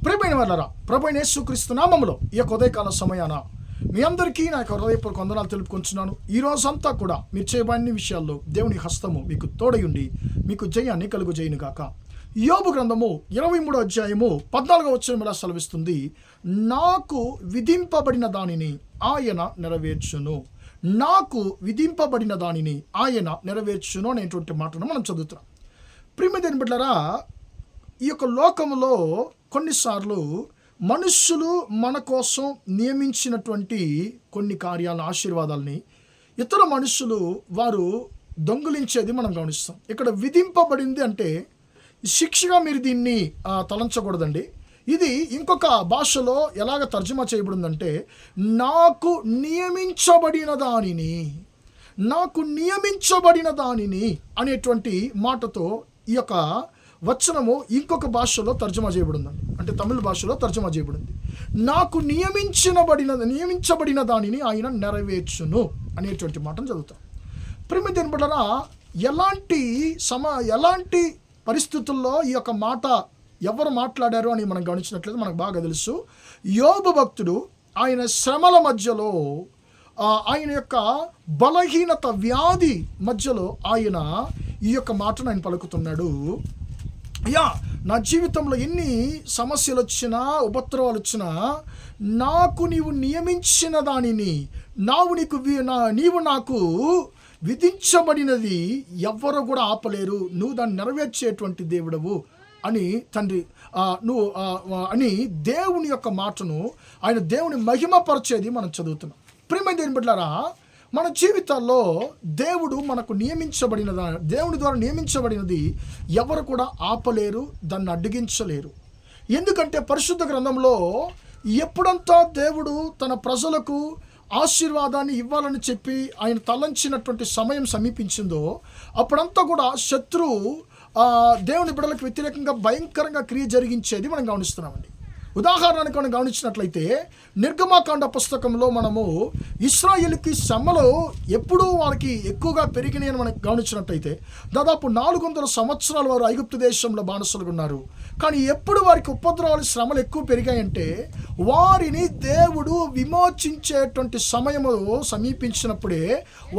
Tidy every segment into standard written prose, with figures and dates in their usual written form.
ప్రియమైన వాళ్ళరా, ప్రభువైన యేసుక్రీస్తు నామములో ఈ యొక్క ఉదయకాల సమయాన మీ అందరికీ నా యొక్క హృదయపూర్వక వందనాలు తెలుపుకుంటున్నాను. ఈ రోజంతా కూడా మీరు చేయబడిన విషయాల్లో దేవుని హస్తము మీకు తోడయుండి మీకు జయాన్ని కలుగుజేయును గాక. యోబు గ్రంథము 23వ అధ్యాయము 14వ వచనం ఇలా సెలవిస్తుంది, నాకు విధింపబడిన దానిని ఆయన నెరవేర్చును, నాకు విధింపబడిన దానిని ఆయన నెరవేర్చును అనేటువంటి మాటను మనం చదువుతున్నాం. ప్రియమైన బిడ్డలారా, ఈ యొక్క లోకములో కొన్నిసార్లు మనుష్యులు మన కోసం నియమించినటువంటి కొన్ని కార్యాల ఆశీర్వాదాలని ఇతర మనుషులు వారు దొంగిలించేది మనం గమనిస్తాం. ఇక్కడ విధింపబడింది అంటే శిక్షగా మీరు దీన్ని తలంచకూడదండి. ఇది ఇంకొక భాషలో ఎలాగ తర్జుమా చేయబడిందంటే నాకు నియమించబడిన దానిని అనేటువంటి మాటతో ఈ యొక్క వచనము ఇంకొక భాషలో తర్జుమా చేయబడిందండి. అంటే తమిళ భాషలో తర్జుమా చేయబడింది. నాకు నియమించబడిన దానిని ఆయన నెరవేర్చును అనేటువంటి మాటను చదువుతాం. ప్రియమైన బిడ్డలారా, ఎలాంటి పరిస్థితుల్లో ఈ యొక్క మాట ఎవరు మాట్లాడారు అని మనం గమనించినట్లయితే మనకు బాగా తెలుసు. యోబు భక్తుడు ఆయన శ్రమల మధ్యలో, ఆయన యొక్క బలహీనత వ్యాధి మధ్యలో ఆయన ఈ యొక్క మాటను ఆయన పలుకుతున్నాడు. అయ్యా, నా జీవితంలో ఎన్ని సమస్యలు వచ్చినా ఉపద్రవాలు వచ్చినా నాకు నీవు నియమించిన దానిని నీవు నాకు విధించబడినది ఎవ్వరు కూడా ఆపలేరు, నువ్వు దాన్ని నెరవేర్చేటువంటి దేవుడవు అని తండ్రి అని దేవుని యొక్క మాటను ఆయన దేవుని మహిమపరిచేది మనం చదువుతున్నాం. ప్రియమైన బిడ్డలారా, మన జీవితాల్లో దేవుడు మనకు దేవుని ద్వారా నియమించబడినది ఎవరు కూడా ఆపలేరు, దాన్ని అడ్డగించలేరు. ఎందుకంటే పరిశుద్ధ గ్రంథంలో ఎప్పుడంతా దేవుడు తన ప్రజలకు ఆశీర్వాదాన్ని ఇవ్వాలని చెప్పి ఆయన తలంచినటువంటి సమయం సమీపించిందో అప్పుడంతా కూడా శత్రువు దేవుని బిడ్డలకు వ్యతిరేకంగా భయంకరంగా క్రియ జరిగించేది మనం గమనిస్తున్నామండి. ఉదాహరణకు మనం గమనించినట్లయితే నిర్గమాకాండ పుస్తకంలో మనము ఇశ్రాయేలుకి శ్రమలు ఎప్పుడూ వారికి ఎక్కువగా పెరిగినాయని మనం గమనించినట్లయితే దాదాపు 400 సంవత్సరాలు వారు ఐగుప్తు దేశంలో బానిసలుగా ఉన్నారు. కానీ ఎప్పుడు వారికి ఉపద్రవాలు శ్రమలు ఎక్కువ పెరిగాయంటే వారిని దేవుడు విమోచించేటువంటి సమయము సమీపించినప్పుడే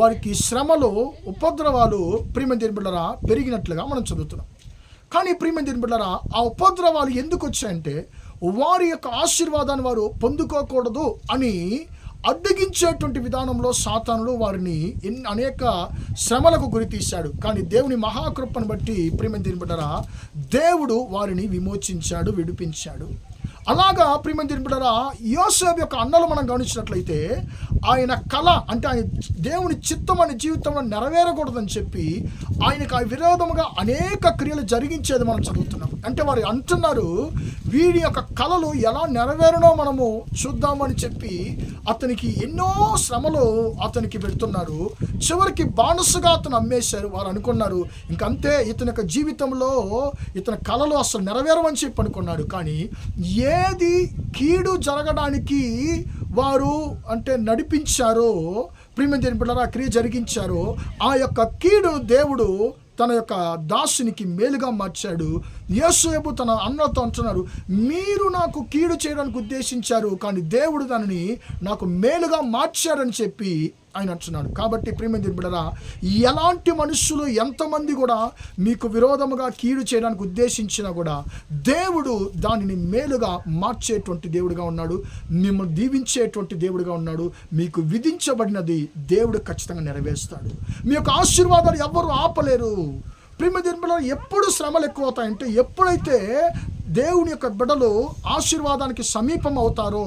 వారికి శ్రమలు ఉపద్రవాలు ప్రియమైన బిడ్డలారా పెరిగినట్లుగా మనం చదువుతున్నాం. కానీ ప్రియమైన బిడ్డలారా, ఆ ఉపద్రవాలు ఎందుకు వచ్చాయంటే వారి యొక్క ఆశీర్వాదాన్ని వారు పొందుకోకూడదు అని అడ్డగించేటువంటి విధానంలో సాతానుడు వారిని అనేక శ్రమలకు గురి తీశాడు. కానీ దేవుని మహాకృపను బట్టి ప్రియమైన బిడ్డలారా దేవుడు వారిని విమోచించాడు, విడిపించాడు. అలాగా ప్రియమైన బిడ్డలారా, యోసేపు యొక్క అన్నలు మనం గమనించినట్లయితే ఆయన కళ అంటే ఆయన దేవుని చిత్తం అనే జీవితంలో నెరవేరకూడదని చెప్పి ఆయనకు ఆ విరోధముగా అనేక క్రియలు జరిగించేది మనం చదువుతున్నాం. అంటే వారు అంటున్నారు వీడి యొక్క కళలు ఎలా నెరవేరనో మనము చూద్దామని చెప్పి అతనికి ఎన్నో శ్రమలు అతనికి పెడుతున్నారు. చివరికి బానిసగా అతను అమ్మేశారు. వారు అనుకున్నారు ఇంకంతే ఇతని యొక్క జీవితంలో ఇతని కళలు అసలు నెరవేరవని చెప్పి అనుకున్నాడు. కానీ ఏది కీడు జరగడానికి వారు అంటే నడిపించారో ప్రియమైన బిడ్డలారా క్రియ జరిగించారో ఆ యొక్క కీడు దేవుడు తన యొక్క దాసునికి మేలుగా మార్చాడు. యోసేపు తన అన్నలతో అంటున్నారు, మీరు నాకు కీడు చేయడానికి ఉద్దేశించారు, కానీ దేవుడు దానిని నాకు మేలుగా మార్చాడని చెప్పి ఆయన అంటున్నాడు. కాబట్టి ప్రియమైన బిడ్డలారా, ఎలాంటి మనుషులు ఎంతమంది కూడా మీకు విరోధముగా కీడు చేయడానికి ఉద్దేశించినా కూడా దేవుడు దానిని మేలుగా మార్చేటువంటి దేవుడిగా ఉన్నాడు, మిమ్మల్ని దీవించేటువంటి దేవుడిగా ఉన్నాడు. మీకు విధించబడినది దేవుడు ఖచ్చితంగా నెరవేరుస్తాడు. మీ యొక్క ఆశీర్వాదాలు ఎవ్వరూ ఆపలేరు. ప్రియమైన బిడ్డలారా, ఎప్పుడు శ్రమలు ఎక్కువ అవుతాయంటే ఎప్పుడైతే దేవుని యొక్క బిడ్డలు ఆశీర్వాదానికి సమీపం అవుతారో,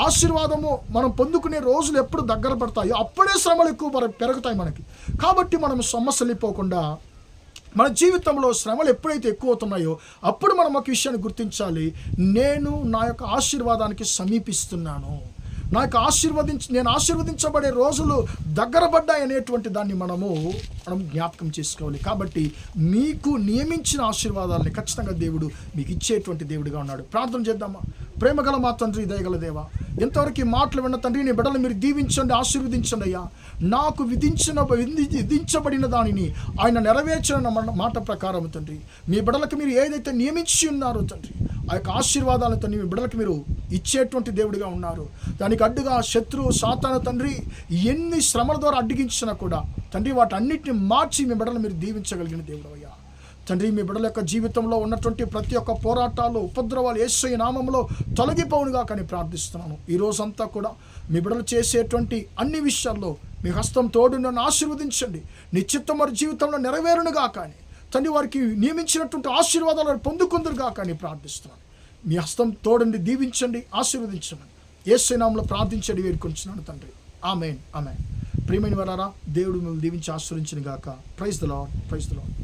ఆశీర్వాదము మనం పొందుకునే రోజులు ఎప్పుడు దగ్గర పడతాయో అప్పుడే శ్రమలు ఎక్కువ పెరుగుతాయి మనకి. కాబట్టి మనం సమస్యలు అయిపోకుండా మన జీవితంలో శ్రమలు ఎప్పుడైతే ఎక్కువ అవుతున్నాయో అప్పుడు మనం ఒక విషయాన్ని గుర్తించాలి, నేను నా యొక్క ఆశీర్వాదానికి సమీపిస్తున్నాను, నేను ఆశీర్వదించబడే రోజులు దగ్గర పడ్డాయి అనేటువంటి దాన్ని మనం జ్ఞాపకం చేసుకోవాలి. కాబట్టి మీకు నియమించిన ఆశీర్వాదాలని ఖచ్చితంగా దేవుడు మీకు ఇచ్చేటువంటి దేవుడిగా ఉన్నాడు. ప్రార్థన చేద్దామా? ప్రేమగల మా తండ్రి, దయగల దేవా, ఎంతవరకు ఈ మాటలు విన్న తండ్రి, నీ బిడ్డలు మీరు దీవించండి, ఆశీర్వదించండి అయ్యా. నాకు విధించబడిన దానిని ఆయన నెరవేర్చిన మాట ప్రకారం తండ్రి, మీ బిడ్డలకు మీరు ఏదైతే నియమించి ఉన్నారో తండ్రి ఆ యొక్క ఆశీర్వాదాలను తండ్రి మీ బిడ్డలకు మీరు ఇచ్చేటువంటి దేవుడిగా ఉన్నారు. దానికి అడ్డుగా శత్రువు సాతాను తండ్రి ఎన్ని శ్రమల ద్వారా అడ్డగించినా కూడా తండ్రి వాటన్నిటిని మార్చి మీ బిడ్డలు మీరు దీవించగలిగిన దేవుడు అయ్యా. తండ్రి మీ బిడ్డల యొక్క జీవితంలో ఉన్నటువంటి ప్రతి ఒక్క పోరాటాలు, ఉపద్రవాలు యేసయ్య నామములో తొలగిపోవునుగా కానీ ప్రార్థిస్తున్నాను. ఈ రోజంతా కూడా మీ బిడ్డలు చేసేటువంటి అన్ని విషయాల్లో మీ హస్తం తోడు నన్ను ఆశీర్వదించండి. నీ చిత్తం వారి జీవితంలో నెరవేరునుగా కానీ తండ్రి వారికి నియమించినటువంటి ఆశీర్వాదాలను పొందుకుందురుగా కానీ ప్రార్థిస్తున్నాను. మీ హస్తం తోడండి, దీవించండి, ఆశీర్వదించండి. యేసయ్య నామములో ప్రార్థించండి వేడుకొంచున్నాను తండ్రి. ఆమేన్, ఆమేన్. ప్రియమైన వారారా, దేవుడు మిమ్మల్ని దీవించి ఆశీర్వదించును గాక. Praise the lord, praise the lord.